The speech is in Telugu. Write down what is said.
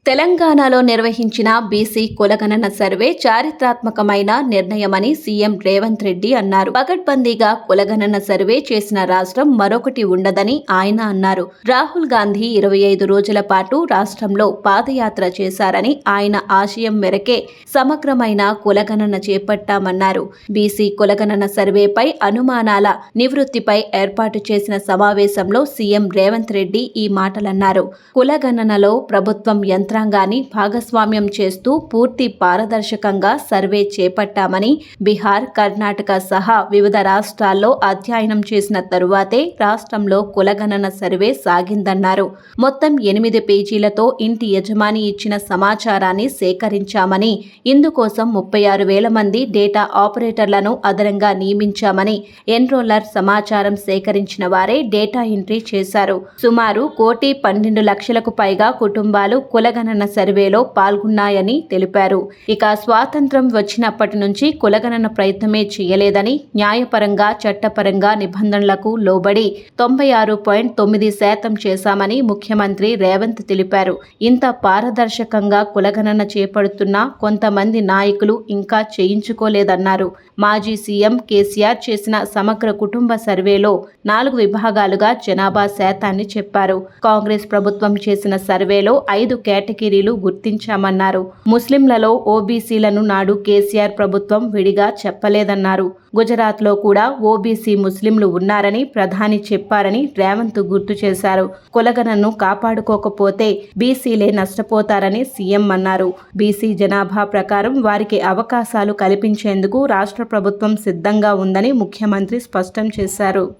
తెలంగాణలో నిర్వహించిన బీసీ కులగణన సర్వే చారిత్రాత్మకమైన నిర్ణయమని సీఎం రేవంత్ రెడ్డి అన్నారు. పకడ్బందీగా కులగణన సర్వే చేసిన రాష్ట్రం మరొకటి ఉండదని ఆయన అన్నారు. రాహుల్ గాంధీ 25 రోజుల పాటు రాష్ట్రంలో పాదయాత్ర చేశారని, ఆయన ఆశయం మేరకే సమగ్రమైన కులగణన చేపట్టామన్నారు. బీసీ కులగణన సర్వేపై అనుమానాల నివృత్తిపై ఏర్పాటు చేసిన సమావేశంలో సీఎం రేవంత్ రెడ్డి ఈ మాటలన్నారు. కులగణనలో ప్రభుత్వం యంత్రాంగాన్ని భాగస్వామ్యం చేస్తూ పూర్తి పారదర్శకంగా సర్వే చేపట్టామని, బీహార్, కర్ణాటక సహా వివిధ రాష్ట్రాల్లో అధ్యయనం చేసిన తరువాతే రాష్ట్రంలో కులగణన సర్వే సాగిందన్నారు. మొత్తం 8 పేజీలతో ఇంటి యజమాని ఇచ్చిన సమాచారాన్ని సేకరించామని, ఇందుకోసం 36,000 మంది డేటా ఆపరేటర్లను అదనంగా నియమించామని, ఎన్రోలర్ సమాచారం సేకరించిన వారే డేటా ఎంట్రీ చేశారు. సుమారు 1,12,00,000కు పైగా కుటుంబాలు కులగణన సర్వేలో పాల్గొన్నాయని తెలిపారు. ఇక స్వాతంత్ర్యం వచ్చినప్పటి నుంచి కులగణన ప్రయత్నమే చేయలేదని, న్యాయపరంగా, చట్టపరంగా నిబంధనలకు లోబడి 96.9% చేశామని ముఖ్యమంత్రి రేవంత్ తెలిపారు. ఇంత పారదర్శకంగా కులగణన చేపడుతున్నా కొంతమంది నాయకులు ఇంకా చేయించుకోలేదన్నారు. మాజీ సీఎం కేసీఆర్ చేసిన సమగ్ర కుటుంబ సర్వేలో 4 విభాగాలుగా జనాభా శాతాన్ని చెప్పారు. కాంగ్రెస్ ప్రభుత్వం చేసిన సర్వేలో 5 కేటగిరీలు గుర్తించామన్నారు. ముస్లింలలో ఓబీసీలను నాడు కేసీఆర్ ప్రభుత్వం విడిగా చెప్పలేదన్నారు. గుజరాత్లో కూడా ఓబీసీ ముస్లింలు ఉన్నారని ప్రధాని చెప్పారని రేవంత్ గుర్తు చేశారు. కులగణనను కాపాడుకోకపోతే బీసీలే నష్టపోతారని సీఎం అన్నారు. బీసీ జనాభా ప్రకారం వారికి అవకాశాలు కల్పించేందుకు రాష్ట్ర ప్రభుత్వం సిద్ధంగా ఉందని ముఖ్యమంత్రి స్పష్టం చేశారు.